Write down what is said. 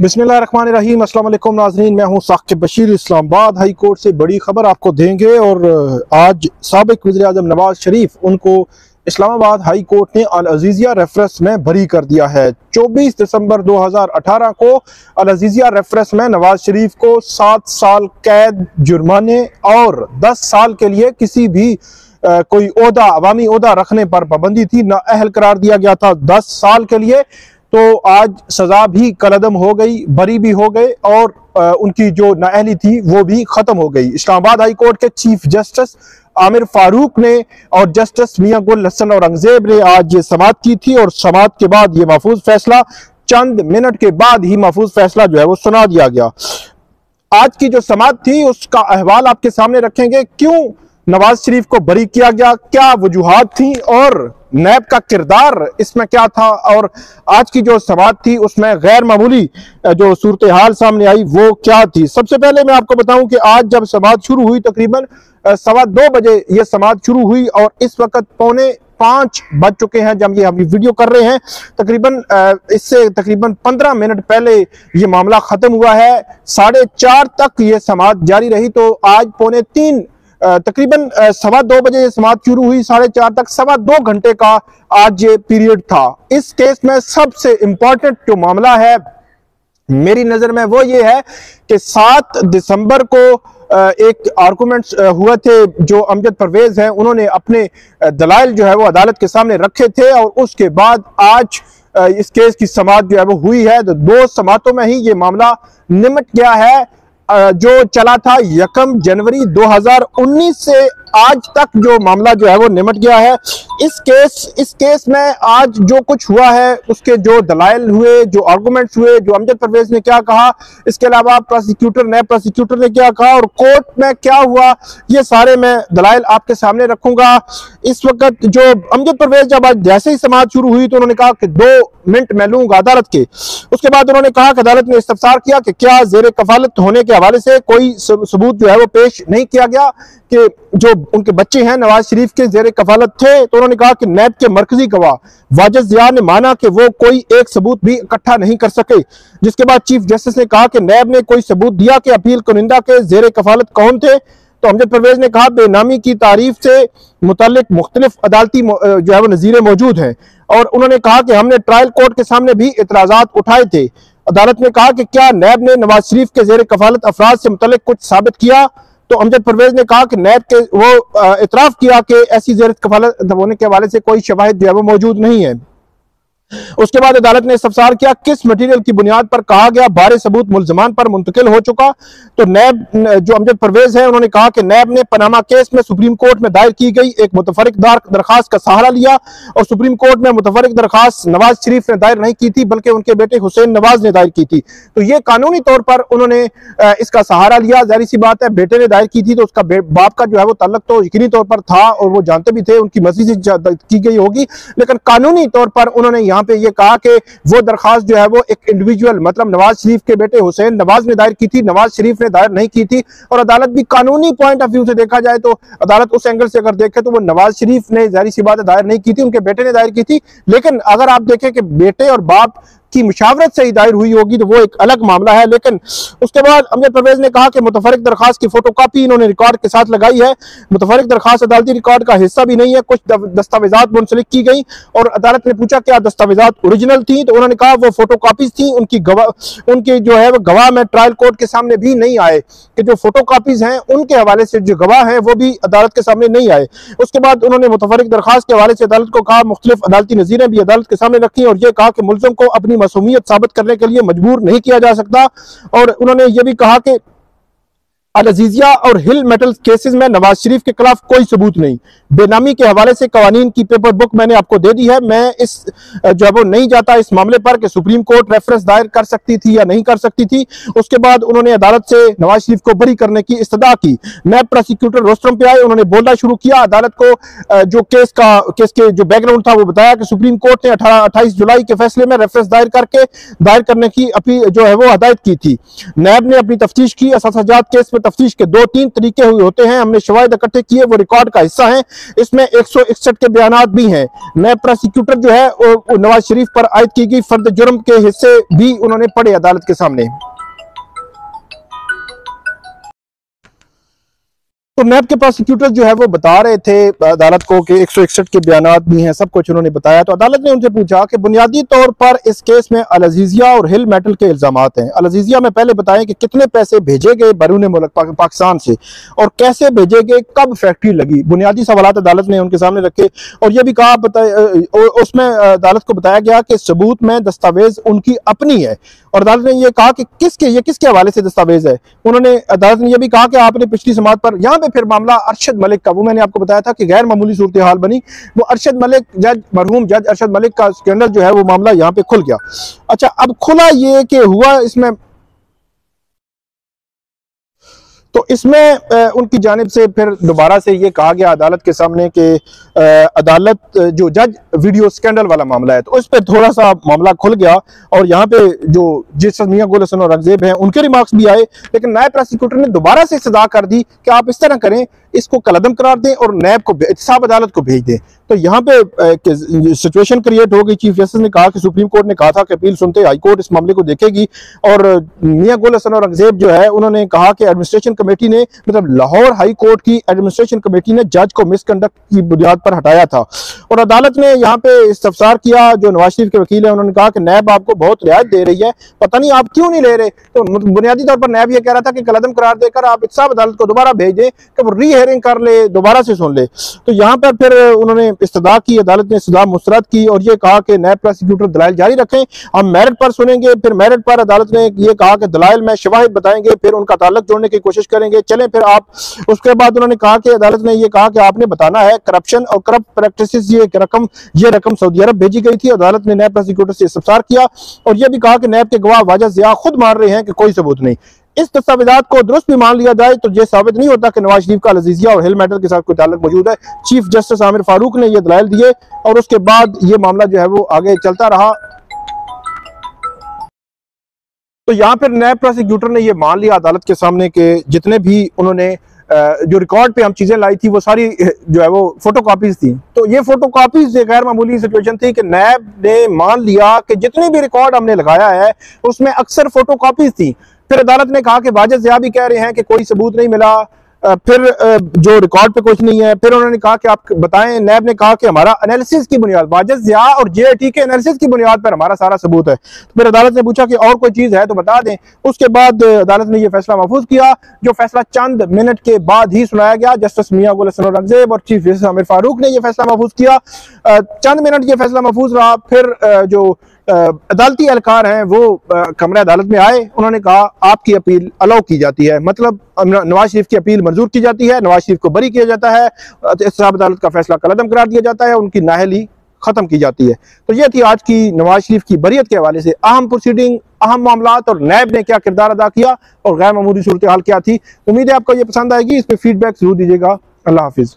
बिस्मिल्लाहिर्रहमानिर्रहीम। अस्सलाम वालेकुम नाज़रीन, मैं हूं साकिब बशीर। इस्लामाबाद हाई कोर्ट से बड़ी खबर आपको देंगे और आज साबिक वज़ीर आज़म नवाज शरीफ उनको इस्लामाबाद हाई कोर्ट ने अल अज़ीज़िया रेफरेंस में बरी कर दिया है। 24 दिसंबर 2018 को अल अज़ीज़िया रेफरेंस में नवाज शरीफ को 7 साल कैद, जुर्माने और 10 साल के लिए किसी भी कोई ओहदा, अवामी ओहदा रखने पर पाबंदी थी, नाअहल करार दिया गया था 10 साल के लिए। तो आज सजा भी कलअदम हो गई, बरी भी हो गए और उनकी जो नाअहली थी वो भी खत्म हो गई। इस्लामाबाद हाई कोर्ट के चीफ जस्टिस आमिर फारूक ने और जस्टिस मियां गुल हसन औरंगजेब ने आज ये समाअत की थी और समाअत के बाद ये महफूज फैसला चंद मिनट के बाद ही महफूज फैसला जो है वो सुना दिया गया। आज की जो समाअत थी उसका अहवाल आपके सामने रखेंगे। क्यों नवाज शरीफ को बरी किया गया, क्या वजूहात थी और नैब का किरदार इसमें क्या था, और आज की जो समाअत थी उसमें गैर मामूली जो सूरत हाल सामने आई वो क्या थी। सबसे पहले मैं आपको बताऊं कि आज जब समाअत शुरू हुई तकरीबन 2:15 बजे ये समाअत शुरू हुई और इस वक्त 4:45 बज चुके हैं जब ये हम वीडियो कर रहे हैं। इससे तकरीबन 15 मिनट पहले ये मामला खत्म हुआ है। 4:30 तक ये समाअत जारी रही। तो आज 2:45 तकरीबन 2:15 बजे समाअत शुरू हुई, 4:30 तक 2.25 घंटे का आज ये पीरियड था। इस केस में सबसे इंपॉर्टेंट जो मामला है मेरी नजर में वो ये है कि 7 दिसंबर को एक आर्गुमेंट्स हुए थे। जो अमजद परवेज हैं उन्होंने अपने दलाइल जो है वो अदालत के सामने रखे थे और उसके बाद आज इस केस की समाअत जो है वो हुई है। तो 2 समाअतों में ही ये मामला निमट गया है। जो चला था 1 जनवरी 2019 से आज तक जो मामला जो है वो निमट गया है। इस केस में आज जो कुछ हुआ है उसके जो दलाइल हुए, जो आर्गुमेंट्स हुए, जो अमजद परवेज ने क्या कहा, इसके अलावा नैब प्रोसिक्यूटर ने क्या कहा और कोर्ट में क्या हुआ, ये सारे मैं दलाइल आपके सामने रखूंगा। इस वक्त जो अमजद परवेज जब आज जैसे ही समाअत शुरू हुई तो उन्होंने कहा कि 2 मिनट मैं लूंगा अदालत के। उसके बाद उन्होंने कहा कि अदालत ने इस्तफसार किया कि क्या जेर कफालत होने के हवाले से कोई सबूत जो है वो पेश नहीं किया गया कि जो उनके बच्चे हैं नवाज शरीफ के जेर कफालत थे। तो उन्होंने कहा कि नैब के मरकजी गवाह वाजिद जिया ने माना कि वो कोई एक सबूत भी इकट्ठा नहीं कर सके। जिसके बाद चीफ जस्टिस ने कहा कि नैब ने कोई सबूत दिया कि अपील कुनिंदा के जेर कफालत कौन थे। तो अमजद परवेज ने कहा बेनामी की तारीफ से मुतल्लिक मुख्तलिफ अदालती जो है वो नजीरें मौजूद हैं और उन्होंने कहा कि हमने ट्रायल कोर्ट के सामने भी इतराजात उठाए थे। अदालत ने कहा कि क्या नैब ने नवाज शरीफ के जेर कफालत अफराद से मुतल्लिक कुछ साबित किया। तो अमजद परवेज ने कहा कि नैब के वो इतराफ किया कि ऐसी जेर कफालत होने के हवाले से कोई शवाहिद जो है वो मौजूद नहीं है। उसके बाद अदालत ने इस्तफसार किया किस मटीरियल की बुनियाद पर कहा गया बारे सबूत मुल्जमान पर मुंतकिल हो चुका। तो नैब जो अमजद परवेज है उन्होंने कहा कि नैब ने पनामा केस में सुप्रीम कोर्ट में दायर की गई एक मुतफरिक दरखास्त का सहारा लिया और सुप्रीम कोर्ट में मुतफरिक दरखास्त नवाज शरीफ ने दायर नहीं की थी बल्कि उनके बेटे हुसैन नवाज ने दायर की थी। तो ये कानूनी तौर पर उन्होंने इसका सहारा लिया। जाहिर सी बात है बेटे ने दायर की थी तो उसका बाप का जो है वो ताल्लुक तो यकीनी तौर पर था और वो जानते भी थे उनकी मर्जी से की गई होगी, लेकिन कानूनी तौर पर उन्होंने पे ये कहा कि वो दरखास्त जो है वो एक इंडिविजुअल मतलब नवाज शरीफ के बेटे हुसैन नवाज ने दायर की थी, नवाज शरीफ ने दायर नहीं की थी। और अदालत भी कानूनी पॉइंट ऑफ व्यू से देखा जाए तो अदालत उस एंगल से अगर देखे तो वो नवाज शरीफ ने जाहिर सी बात है दायर नहीं की थी, उनके बेटे ने दायर की थी। लेकिन अगर आप देखें कि बेटे और बाप की मुशावरत से ही दायर हुई होगी तो वो एक अलग मामला है। लेकिन उसके बाद अमजद परवेज ने कहा कि मुतफरिक दरखास्त की फोटोकॉपी इन्होंने रिकॉर्ड के साथ लगाई है। मुतफरिक दरखास्त अदालती रिकॉर्ड का हिस्सा भी नहीं है, कुछ दस्तावेजात मुंसलिक की गई और अदालत ने पूछा क्या दस्तावेजात ओरिजिनल थी। तो उन्होंने कहा वो फोटोकॉपीज थी, उनकी जो है वो गवाह में ट्रायल कोर्ट के सामने भी नहीं आए कि जो फोटोकॉपीज हैं उनके हवाले से जो गवाह हैं वो भी अदालत के सामने नहीं आए। उसके बाद उन्होंने मुतफरिक दरखास्त के हवाले से अदालत को कहा, मुख्तलिफ अदालती नजीरें भी अदालत के सामने रखी और यह कहा कि मुल्ज़िम को अपनी मासूमियत साबित करने के लिए मजबूर नहीं किया जा सकता। और उन्होंने यह भी कहा कि अल अज़ीज़िया और हिल मेटल केसेस में नवाज शरीफ के खिलाफ कोई सबूत नहीं। बेनामी के हवाले से कवानीन की पेपर बुक मैंने आपको दे दी है। मैं इस जो है वो नहीं जाता इस मामले पर कि सुप्रीम कोर्ट रेफरेंस दायर कर सकती थी या नहीं कर सकती थी। उसके बाद उन्होंने अदालत से नवाज शरीफ को बरी करने की इस्तदा की। नैब प्रोसिक्यूटर रोस्टरम पे आए, उन्होंने बोलना शुरू किया। अदालत को जो केस के जो बैकग्राउंड था वो बताया कि सुप्रीम कोर्ट ने 28 जुलाई के फैसले में रेफरेंस दायर करने की अपील जो है वो हदायत की थी। नैब ने अपनी तफ्तीश की, असासाजात केस तफ्तीश के 2-3 तरीके हुए होते हैं। हमने शवाहिद इकट्ठे किए, वो रिकॉर्ड का हिस्सा हैं। इसमें 161 के बयानात भी हैं। नए प्रोसिक्यूटर जो है वो नवाज शरीफ पर आयद की गई फर्द जुर्म के हिस्से भी उन्होंने पढ़े अदालत के सामने। तो नैब के प्रोसिक्यूटर जो है वो बता रहे थे अदालत को कि 161 के बयानात भी हैं, सब कुछ उन्होंने बताया। तो अदालत ने उनसे पूछा कि बुनियादी तौर पर इस केस में अल अजीजिया और हिल मेटल के इल्जामात हैं। अल अजीजिया में पहले बताएं कि कितने पैसे भेजे गए बैरून मुल्क पाकिस्तान से और कैसे भेजे गए, कब फैक्ट्री लगी। बुनियादी सवाल अदालत ने उनके सामने रखे और यह भी कहा उसमें अदालत को बताया गया कि सबूत में दस्तावेज उनकी अपनी है। और अदालत ने यह कहा कि किसके हवाले से दस्तावेज है। उन्होंने अदालत ने यह भी कहा कि आपने पिछली समात पर, यहां पे फिर मामला अरशद मलिक का, वो मैंने आपको बताया था कि गैर मामूली सूरत हाल बनी, वो अरशद मलिक मरहूम जज अरशद मलिक का स्कैंडल जो है वो मामला यहां पे खुल गया। अच्छा, अब खुला ये कि हुआ इसमें, तो इसमें उनकी जानिब से फिर दोबारा से ये कहा गया अदालत के सामने कि अदालत जो जज वीडियो स्कैंडल वाला मामला है तो उस पर थोड़ा सा मामला खुल गया और यहाँ पे जो जिस मियां गुल हसन और रंगजेब हैं उनके रिमार्क्स भी आए, लेकिन नायब प्रोसिक्यूटर ने दोबारा से सजा कर दी कि आप इस तरह करें, इसको कलअदम करार दें और नैब को एहतसाब अदालत को भेज दें। तो यहाँ पे सिचुएशन क्रिएट हो गई। चीफ जस्टिस ने कहा कि सुप्रीम कोर्ट ने कहा था कि अपील सुनते हाई कोर्ट इस मामले को देखेगी और मियां गुल हसन और रंगजेब जो है उन्होंने कहा कि एडमिनिस्ट्रेशन कमेटी ने, मतलब लाहौर हाई कोर्ट की एडमिनिस्ट्रेशन कमेटी ने जज को मिसकंडक्ट की बुनियाद पर हटाया था। और अदालत ने यहाँ पे इस्तफसार किया, जो नवाज शरीफ के वकील है उन्होंने कहा कि नैब आपको बहुत रियायत दे रही है, पता नहीं आप क्यों नहीं ले रहे। तो बुनियादी तौर पर नैब ये कह रहा था कि कलअदम करार देकर आप एहतसाब अदालत को दोबारा भेज दें कि वो री हियरिंग कर ले, दोबारा से सुन ले। तो यहाँ पर फिर उन्होंने इस्तदा की, अदालत ने इस्तदा मुस्तरद की और ये कहा कि नैब प्रोसिक्यूटर दलाइल जारी रखें, हम मेरिट पर सुनेंगे। फिर मेरिट पर अदालत ने ये कहा कि दलाइल में शवाहिद बताएंगे, फिर उनका ताल्लुक जोड़ने की कोशिश करेंगे, चलें फिर आप। उसके बाद उन्होंने कहा कि अदालत ने ये कहा कि आपने बताना है करप्शन और करप्ट प्रैक्टिसेस, ये रकम सऊदी अरब भेजी गई थी। अदालत ने नैब प्रोसिक्यूटर से इस्तफसार किया और यह भी कहा कि नैब के गवाह वाजिद ज़िया खुद मान रहे हैं कि कोई सबूत नहीं। इस दस्तावेजात को दुरुस्त भी मान लिया जाए तो यह साबित नहीं होता कि नवाज शरीफ का अल अजीजिया और हिल मेटल के साथ कोई ताल्लुक मौजूद है। चीफ जस्टिस आमिर फारूक ने यह दलाइल दिए और उसके बाद यह मामला जो है वो आगे चलता रहा। तो यहां पर नैब प्रोसिक्यूटर ने यह मान लिया अदालत के सामने कि जितने भी उन्होंने जो रिकॉर्ड पे हम चीजें लाई थी वो सारी जो है वो फोटोकॉपीज थी। तो ये फोटोकॉपीज गैर मामूली सिचुएशन थी कि नैब ने मान लिया कि जितने भी रिकॉर्ड हमने लगाया है उसमें अक्सर फोटोकॉपीज थी। फिर अदालत ने कहा कि वाजिद ज़िया भी कह रहे हैं कि कोई सबूत नहीं मिला, फिर जो रिकॉर्ड पे कुछ नहीं है। फिर उन्होंने कहा कि आप बताएं, नैब ने कहा कि हमारा एनालिसिस की बुनियाद, वाजिद ज़िया और जेएटी के एनालिसिस की बुनियाद पर हमारा सारा सबूत है। तो फिर अदालत ने पूछा कि और कोई चीज है तो बता दें। उसके बाद अदालत ने यह फैसला महफूज किया, जो फैसला चंद मिनट के बाद ही सुनाया गया। जस्टिस मियां गुल हसन और रंगजेब और चीफ जस्टिस आमिर फारूक ने यह फैसला महफूज किया। चंद मिनट ये फैसला महफूज रहा। फिर जो अदालती एहलकार हैं वो कमरे अदालत में आए, उन्होंने कहा आपकी अपील अलाउ की जाती है, मतलब नवाज शरीफ की अपील मंजूर की जाती है, नवाज शरीफ को बरी किया जाता है, एहतसाब अदालत का फैसला कलअदम करार दिया जाता है, उनकी नाअहली खत्म की जाती है। तो ये थी आज की नवाज शरीफ की बरीयत के हवाले से अहम प्रोसीडिंग, अहम मामलात और नैब ने क्या किरदार अदा किया और गैर मामूली सूरत हाल क्या थी। उम्मीद है आपको ये पसंद आएगी। इस पर फीडबैक जरूर दीजिएगा। अल्लाह हाफिज।